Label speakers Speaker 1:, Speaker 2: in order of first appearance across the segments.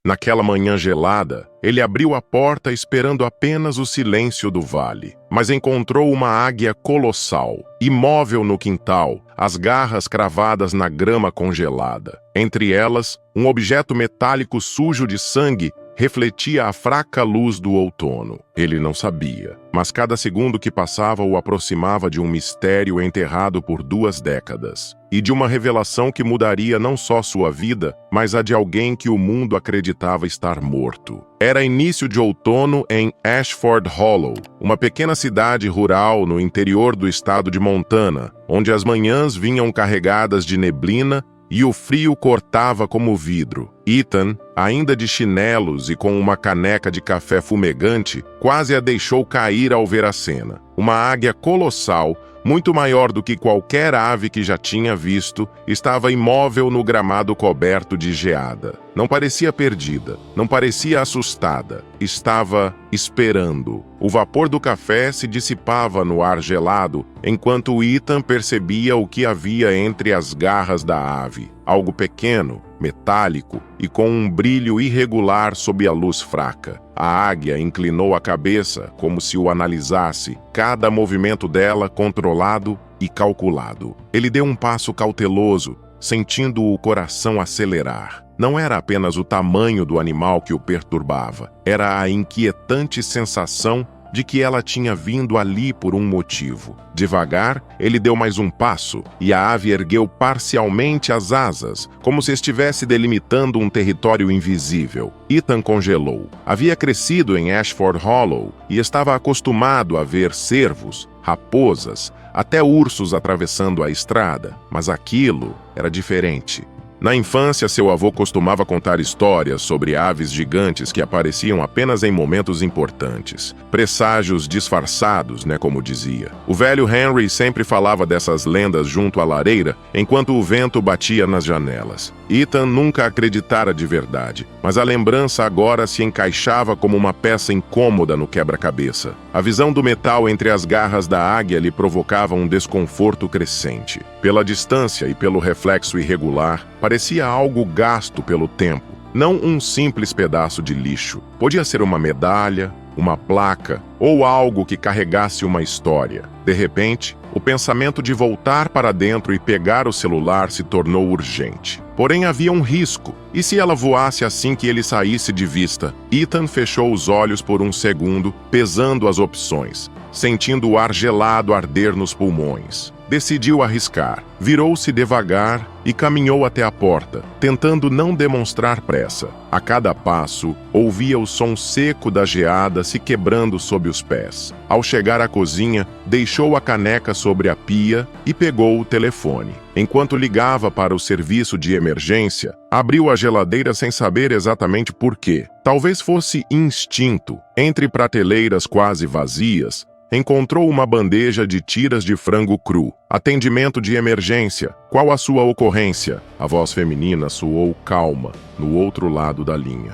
Speaker 1: Naquela manhã gelada, ele abriu a porta esperando apenas o silêncio do vale. Mas encontrou uma águia colossal, imóvel no quintal, as garras cravadas na grama congelada. Entre elas, um objeto metálico sujo de sangue refletia a fraca luz do outono. Ele não sabia, mas cada segundo que passava o aproximava de um mistério enterrado por 2 décadas. E de uma revelação que mudaria não só sua vida, mas a de alguém que o mundo acreditava estar morto. Era início de outono em Ashford Hollow, uma pequena cidade rural no interior do estado de Montana, onde as manhãs vinham carregadas de neblina e o frio cortava como vidro. Ethan, ainda de chinelos e com uma caneca de café fumegante, quase a deixou cair ao ver a cena. Uma águia colossal, muito maior do que qualquer ave que já tinha visto, estava imóvel no gramado coberto de geada. Não parecia perdida, não parecia assustada. Estava esperando. O vapor do café se dissipava no ar gelado, enquanto Ethan percebia o que havia entre as garras da ave. Algo pequeno, metálico e com um brilho irregular sob a luz fraca. A águia inclinou a cabeça como se o analisasse, cada movimento dela controlado e calculado. Ele deu um passo cauteloso, sentindo o coração acelerar. Não era apenas o tamanho do animal que o perturbava, era a inquietante sensação de que ela tinha vindo ali por um motivo. Devagar, ele deu mais um passo, e a ave ergueu parcialmente as asas, como se estivesse delimitando um território invisível. Ethan congelou. Havia crescido em Ashford Hollow e estava acostumado a ver cervos, raposas, até ursos atravessando a estrada, mas aquilo era diferente. Na infância, seu avô costumava contar histórias sobre aves gigantes que apareciam apenas em momentos importantes. Presságios disfarçados, como dizia. O velho Henry sempre falava dessas lendas junto à lareira, enquanto o vento batia nas janelas. Ethan nunca acreditara de verdade, mas a lembrança agora se encaixava como uma peça incômoda no quebra-cabeça. A visão do metal entre as garras da águia lhe provocava um desconforto crescente. Pela distância e pelo reflexo irregular, parecia algo gasto pelo tempo, não um simples pedaço de lixo. Podia ser uma medalha, uma placa ou algo que carregasse uma história. De repente, o pensamento de voltar para dentro e pegar o celular se tornou urgente. Porém, havia um risco. E se ela voasse assim que ele saísse de vista? Ethan fechou os olhos por um segundo, pesando as opções, sentindo o ar gelado arder nos pulmões. Decidiu arriscar. Virou-se devagar e caminhou até a porta, tentando não demonstrar pressa. A cada passo, ouvia o som seco da geada se quebrando sob os pés. Ao chegar à cozinha, deixou a caneca sobre a pia e pegou o telefone. Enquanto ligava para o serviço de emergência, abriu a geladeira sem saber exatamente por quê. Talvez fosse instinto. Entre prateleiras quase vazias, encontrou uma bandeja de tiras de frango cru. Atendimento de emergência. Qual a sua ocorrência? A voz feminina soou calma, no outro lado da linha.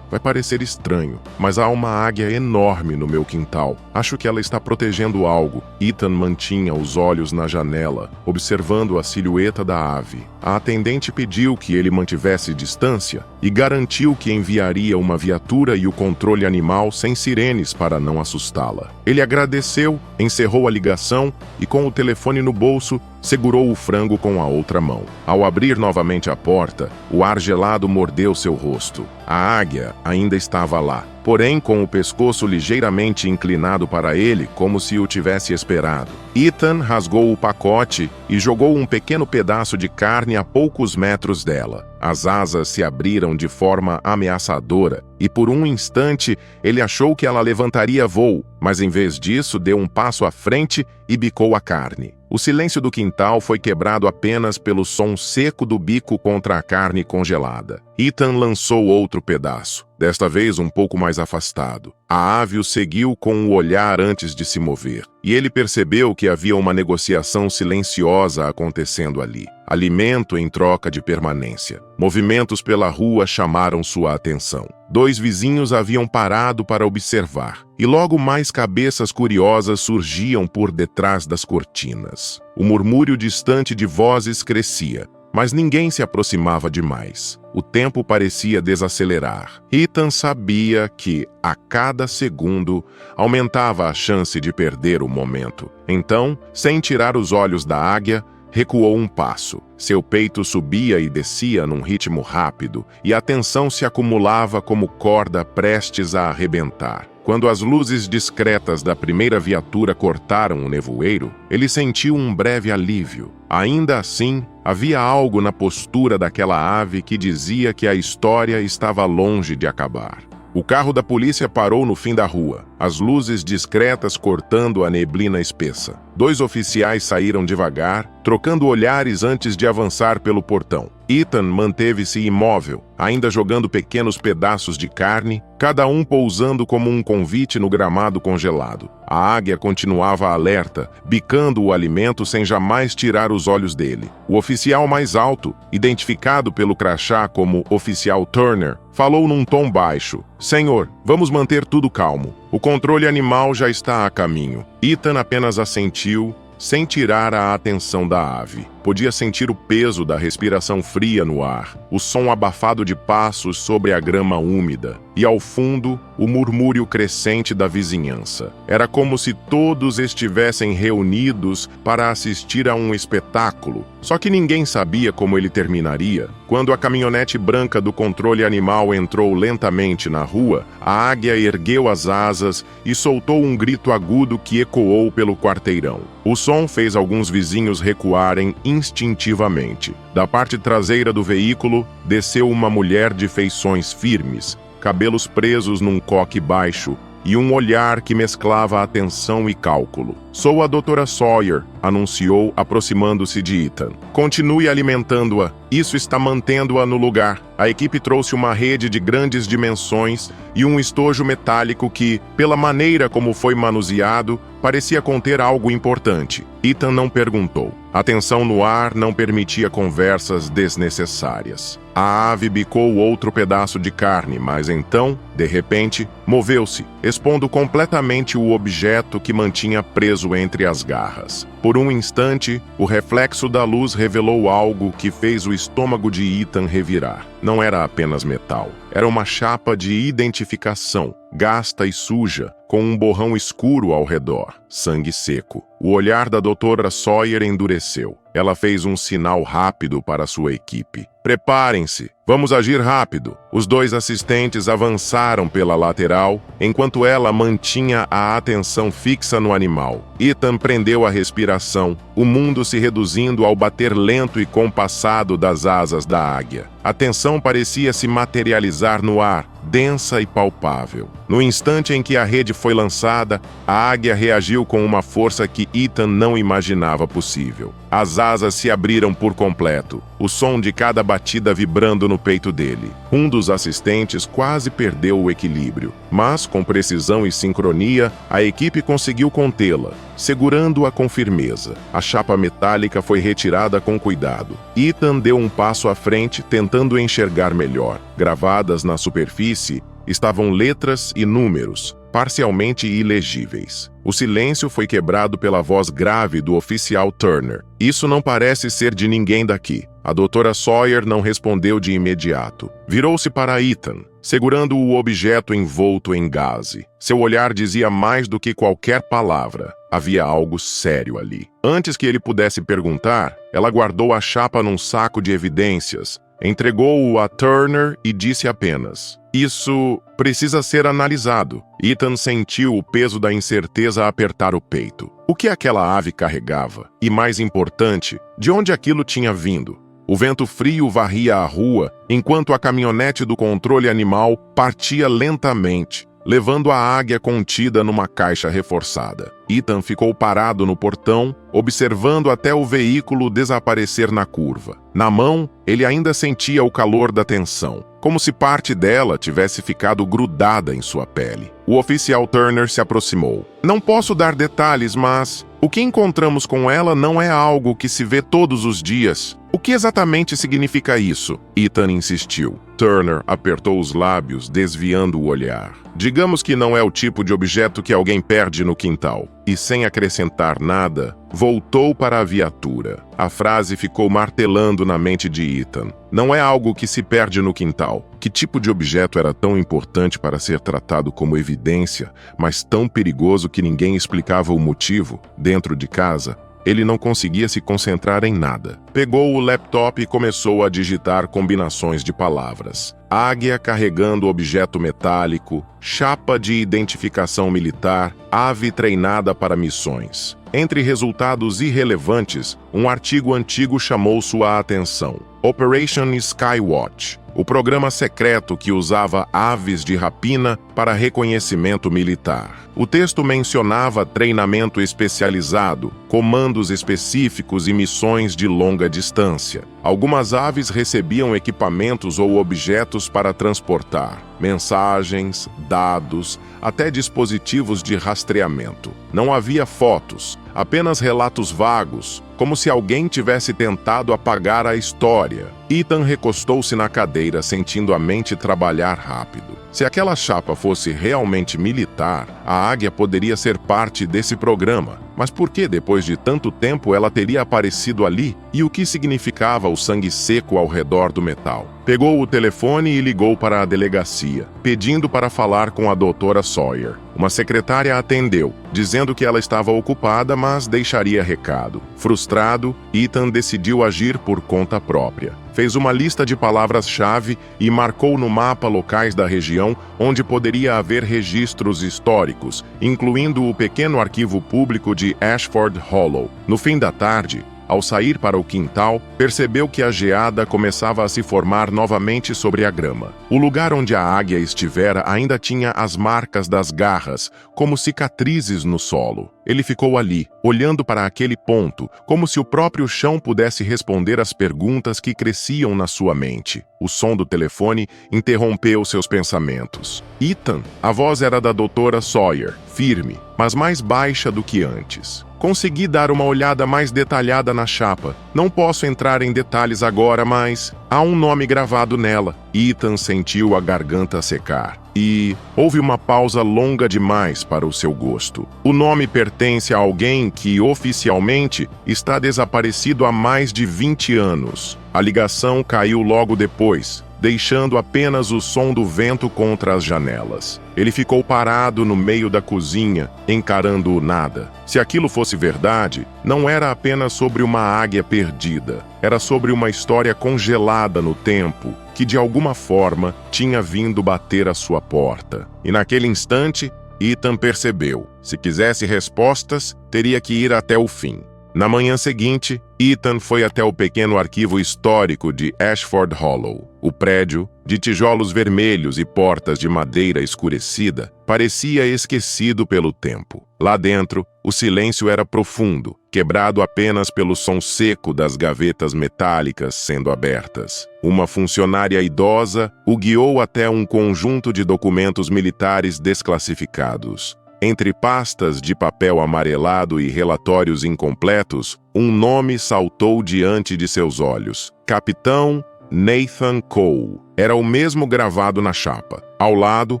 Speaker 1: Vai parecer estranho, mas há uma águia enorme no meu quintal. Acho que ela está protegendo algo. Ethan mantinha os olhos na janela, observando a silhueta da ave. A atendente pediu que ele mantivesse distância e garantiu que enviaria uma viatura e o controle animal sem sirenes para não assustá-la. Ele agradeceu, encerrou a ligação e, com o telefone no bolso, segurou o frango com a outra mão. Ao abrir novamente a porta, o ar gelado mordeu seu rosto. A águia ainda estava lá, porém com o pescoço ligeiramente inclinado para ele, como se o tivesse esperado. Ethan rasgou o pacote e jogou um pequeno pedaço de carne a poucos metros dela. As asas se abriram de forma ameaçadora e por um instante ele achou que ela levantaria voo, mas em vez disso deu um passo à frente e bicou a carne. O silêncio do quintal foi quebrado apenas pelo som seco do bico contra a carne congelada. Ethan lançou outro pedaço, desta vez um pouco mais afastado. A ave o seguiu com o olhar antes de se mover, e ele percebeu que havia uma negociação silenciosa acontecendo ali. Alimento em troca de permanência. Movimentos pela rua chamaram sua atenção. 2 vizinhos haviam parado para observar, e logo mais cabeças curiosas surgiam por detrás das cortinas. O murmúrio distante de vozes crescia. mas ninguém se aproximava demais. O tempo parecia desacelerar. Ethan sabia que, a cada segundo, aumentava a chance de perder o momento. Então, sem tirar os olhos da águia, recuou um passo. Seu peito subia e descia num ritmo rápido, e a tensão se acumulava como corda prestes a arrebentar. Quando as luzes discretas da primeira viatura cortaram o nevoeiro, ele sentiu um breve alívio. Ainda assim, havia algo na postura daquela ave que dizia que a história estava longe de acabar. O carro da polícia parou no fim da rua, as luzes discretas cortando a neblina espessa. 2 oficiais saíram devagar, trocando olhares antes de avançar pelo portão. Ethan manteve-se imóvel, ainda jogando pequenos pedaços de carne, cada um pousando como um convite no gramado congelado. A águia continuava alerta, bicando o alimento sem jamais tirar os olhos dele. O oficial mais alto, identificado pelo crachá como Oficial Turner, falou num tom baixo: "Senhor, vamos manter tudo calmo. O controle animal já está a caminho." Ethan apenas assentiu, sem tirar a atenção da ave. Podia sentir o peso da respiração fria no ar, o som abafado de passos sobre a grama úmida, e ao fundo, o murmúrio crescente da vizinhança. Era como se todos estivessem reunidos para assistir a um espetáculo, só que ninguém sabia como ele terminaria. Quando a caminhonete branca do controle animal entrou lentamente na rua, a águia ergueu as asas e soltou um grito agudo que ecoou pelo quarteirão. O som fez alguns vizinhos recuarem instintivamente. Da parte traseira do veículo, desceu uma mulher de feições firmes, cabelos presos num coque baixo e um olhar que mesclava atenção e cálculo. "Sou a Dra. Sawyer", anunciou, aproximando-se de Ethan. "Continue alimentando-a. Isso está mantendo-a no lugar." A equipe trouxe uma rede de grandes dimensões e um estojo metálico que, pela maneira como foi manuseado, parecia conter algo importante. Ethan não perguntou. A tensão no ar não permitia conversas desnecessárias. A ave bicou outro pedaço de carne, mas então, de repente, moveu-se, expondo completamente o objeto que mantinha preso entre as garras. Por um instante, o reflexo da luz revelou algo que fez o estômago de Ethan revirar. Não era apenas metal. Era uma chapa de identificação, gasta e suja, com um borrão escuro ao redor, sangue seco. O olhar da Dra. Sawyer endureceu. Ela fez um sinal rápido para sua equipe. "Preparem-se, vamos agir rápido." Os 2 assistentes avançaram pela lateral, enquanto ela mantinha a atenção fixa no animal. Ethan prendeu a respiração, o mundo se reduzindo ao bater lento e compassado das asas da águia. A tensão parecia se materializar no ar, densa e palpável. No instante em que a rede foi lançada, a águia reagiu com uma força que Ethan não imaginava possível. As asas se abriram por completo, o som de cada batida vibrando no peito dele. Um dos assistentes quase perdeu o equilíbrio, mas com precisão e sincronia, a equipe conseguiu contê-la, segurando-a com firmeza. A chapa metálica foi retirada com cuidado. Ethan deu um passo à frente, tentando enxergar melhor. Gravadas na superfície estavam letras e números, parcialmente ilegíveis. O silêncio foi quebrado pela voz grave do oficial Turner. "Isso não parece ser de ninguém daqui." A Dra. Sawyer não respondeu de imediato. Virou-se para Ethan, segurando o objeto envolto em gaze. Seu olhar dizia mais do que qualquer palavra. Havia algo sério ali. Antes que ele pudesse perguntar, ela guardou a chapa num saco de evidências, entregou-o a Turner e disse apenas: "Isso precisa ser analisado." Ethan sentiu o peso da incerteza apertar o peito. O que aquela ave carregava? E mais importante, de onde aquilo tinha vindo? O vento frio varria a rua, enquanto a caminhonete do controle animal partia lentamente, levando a águia contida numa caixa reforçada. Ethan ficou parado no portão, observando até o veículo desaparecer na curva. Na mão, ele ainda sentia o calor da tensão, como se parte dela tivesse ficado grudada em sua pele. O oficial Turner se aproximou. "Não posso dar detalhes, mas o que encontramos com ela não é algo que se vê todos os dias. O que exatamente significa isso? Ethan insistiu. Turner apertou os lábios, desviando o olhar. Digamos que não é o tipo de objeto que alguém perde no quintal. E sem acrescentar nada, voltou para a viatura. A frase ficou martelando na mente de Ethan. Não é algo que se perde no quintal. Que tipo de objeto era tão importante para ser tratado como evidência, mas tão perigoso que ninguém explicava o motivo? Dentro de casa, ele não conseguia se concentrar em nada. Pegou o laptop e começou a digitar combinações de palavras. Águia carregando objeto metálico, chapa de identificação militar, ave treinada para missões. Entre resultados irrelevantes, um artigo antigo chamou sua atenção. Operation Skywatch, o programa secreto que usava aves de rapina para reconhecimento militar. O texto mencionava treinamento especializado, comandos específicos e missões de longa distância. Algumas aves recebiam equipamentos ou objetos para transportar mensagens, dados, até dispositivos de rastreamento. Não havia fotos, apenas relatos vagos, como se alguém tivesse tentado apagar a história. Ethan recostou-se na cadeira, sentindo a mente trabalhar rápido. Se aquela chapa fosse realmente militar, a águia poderia ser parte desse programa. Mas por que, depois de tanto tempo, ela teria aparecido ali? E o que significava o sangue seco ao redor do metal? Pegou o telefone e ligou para a delegacia, pedindo para falar com a doutora Sawyer. Uma secretária atendeu, dizendo que ela estava ocupada, mas deixaria recado. Frustrado, Ethan decidiu agir por conta própria. Fez uma lista de palavras-chave e marcou no mapa locais da região onde poderia haver registros históricos, incluindo o pequeno arquivo público de Ashford Hollow. No fim da tarde, ao sair para o quintal, percebeu que a geada começava a se formar novamente sobre a grama. O lugar onde a águia estivera ainda tinha as marcas das garras, como cicatrizes no solo. Ele ficou ali, olhando para aquele ponto, como se o próprio chão pudesse responder às perguntas que cresciam na sua mente. O som do telefone interrompeu seus pensamentos. Ethan, a voz era da doutora Sawyer, firme, mas mais baixa do que antes. Consegui dar uma olhada mais detalhada na chapa. Não posso entrar em detalhes agora, mas há um nome gravado nela. Ethan sentiu a garganta secar. E houve uma pausa longa demais para o seu gosto. O nome pertence a alguém que, oficialmente, está desaparecido há mais de 20 anos. A ligação caiu logo depois, deixando apenas o som do vento contra as janelas. Ele ficou parado no meio da cozinha, encarando o nada. Se aquilo fosse verdade, não era apenas sobre uma águia perdida. Era sobre uma história congelada no tempo, que de alguma forma tinha vindo bater à sua porta. E naquele instante, Ethan percebeu. Se quisesse respostas, teria que ir até o fim. Na manhã seguinte, Ethan foi até o pequeno arquivo histórico de Ashford Hollow. O prédio, de tijolos vermelhos e portas de madeira escurecida, parecia esquecido pelo tempo. Lá dentro, o silêncio era profundo, quebrado apenas pelo som seco das gavetas metálicas sendo abertas. Uma funcionária idosa o guiou até um conjunto de documentos militares desclassificados. Entre pastas de papel amarelado e relatórios incompletos, um nome saltou diante de seus olhos. Capitão Nathan Cole. Era o mesmo gravado na chapa. Ao lado,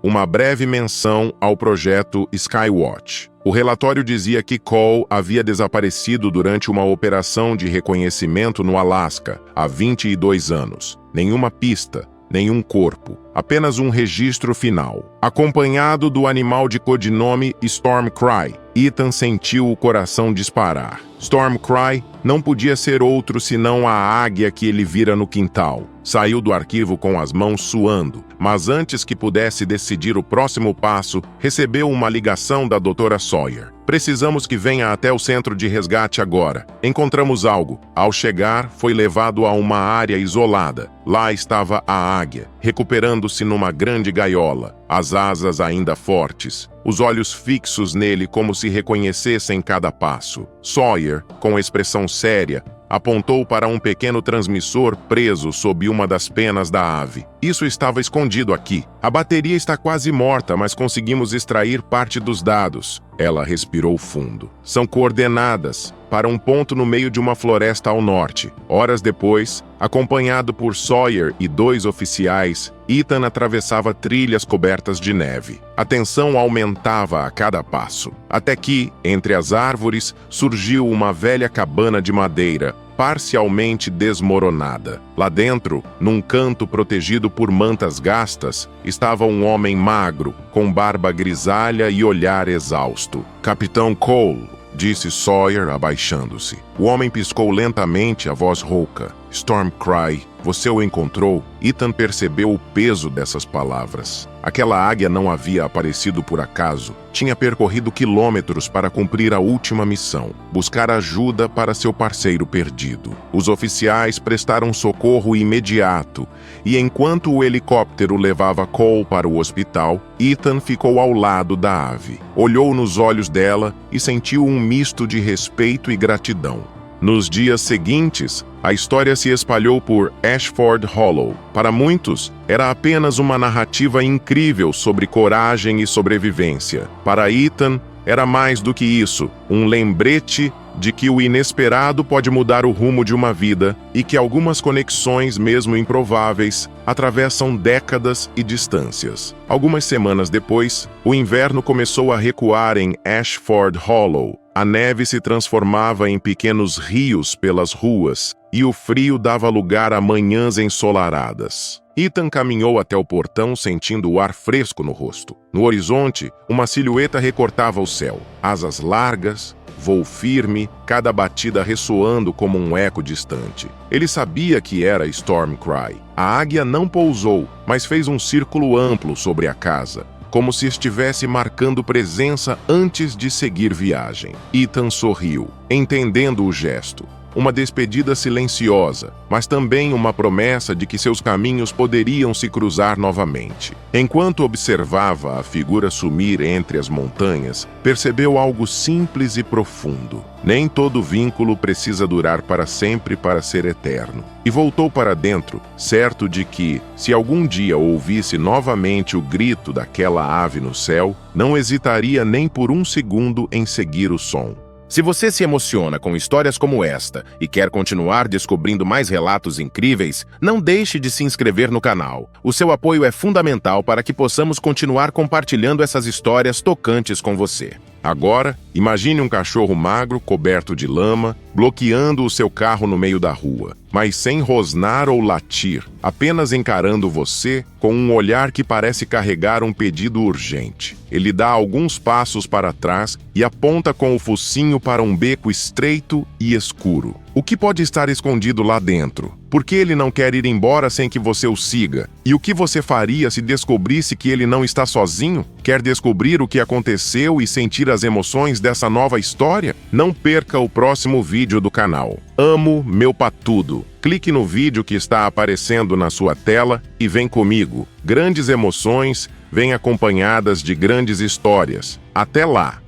Speaker 1: uma breve menção ao projeto Skywatch. O relatório dizia que Cole havia desaparecido durante uma operação de reconhecimento no Alasca, há 22 anos. Nenhuma pista, nenhum corpo, apenas um registro final. Acompanhado do animal de codinome Stormcry, Ethan sentiu o coração disparar. Stormcry não podia ser outro senão a águia que ele vira no quintal. Saiu do arquivo com as mãos suando, mas antes que pudesse decidir o próximo passo, recebeu uma ligação da doutora Sawyer. Precisamos que venha até o centro de resgate agora. Encontramos algo. Ao chegar, foi levado a uma área isolada. Lá estava a águia, recuperando-se numa grande gaiola, as asas ainda fortes, os olhos fixos nele como se reconhecessem cada passo. Sawyer, com expressão séria, apontou para um pequeno transmissor preso sob uma das penas da ave. Isso estava escondido aqui. A bateria está quase morta, mas conseguimos extrair parte dos dados. Ela respirou fundo. São coordenadas para um ponto no meio de uma floresta ao norte. Horas depois, acompanhado por Sawyer e 2 oficiais, Ethan atravessava trilhas cobertas de neve. A tensão aumentava a cada passo, até que, entre as árvores, surgiu uma velha cabana de madeira, parcialmente desmoronada. Lá dentro, num canto protegido por mantas gastas, estava um homem magro, com barba grisalha e olhar exausto. Capitão Cole, disse Sawyer, abaixando-se. O homem piscou lentamente, a voz rouca. Stormcry, você o encontrou? Ethan percebeu o peso dessas palavras. Aquela águia não havia aparecido por acaso. Tinha percorrido quilômetros para cumprir a última missão, buscar ajuda para seu parceiro perdido. Os oficiais prestaram socorro imediato, e enquanto o helicóptero levava Cole para o hospital, Ethan ficou ao lado da ave. Olhou nos olhos dela e sentiu um misto de respeito e gratidão. Nos dias seguintes, a história se espalhou por Ashford Hollow. Para muitos, era apenas uma narrativa incrível sobre coragem e sobrevivência. Para Ethan, era mais do que isso, um lembrete de que o inesperado pode mudar o rumo de uma vida e que algumas conexões, mesmo improváveis, atravessam décadas e distâncias. Algumas semanas depois, o inverno começou a recuar em Ashford Hollow. A neve se transformava em pequenos rios pelas ruas e o frio dava lugar a manhãs ensolaradas. Ethan caminhou até o portão sentindo o ar fresco no rosto. No horizonte, uma silhueta recortava o céu. Asas largas, voo firme, cada batida ressoando como um eco distante. Ele sabia que era Stormcry. A águia não pousou, mas fez um círculo amplo sobre a casa, como se estivesse marcando presença antes de seguir viagem. Ethan sorriu, entendendo o gesto. Uma despedida silenciosa, mas também uma promessa de que seus caminhos poderiam se cruzar novamente. Enquanto observava a figura sumir entre as montanhas, percebeu algo simples e profundo. Nem todo vínculo precisa durar para sempre para ser eterno. E voltou para dentro, certo de que, se algum dia ouvisse novamente o grito daquela ave no céu, não hesitaria nem por um segundo em seguir o som.
Speaker 2: Se você se emociona com histórias como esta e quer continuar descobrindo mais relatos incríveis, não deixe de se inscrever no canal. O seu apoio é fundamental para que possamos continuar compartilhando essas histórias tocantes com você.
Speaker 1: Agora, imagine um cachorro magro coberto de lama, bloqueando o seu carro no meio da rua, mas sem rosnar ou latir, apenas encarando você com um olhar que parece carregar um pedido urgente. Ele dá alguns passos para trás e aponta com o focinho para um beco estreito e escuro. O que pode estar escondido lá dentro? Por que ele não quer ir embora sem que você o siga? E o que você faria se descobrisse que ele não está sozinho? Quer descobrir o que aconteceu e sentir as emoções dessa nova história? Não perca o próximo vídeo do canal. Amo meu patudo. Clique no vídeo que está aparecendo na sua tela e vem comigo. Grandes emoções vêm acompanhadas de grandes histórias. Até lá!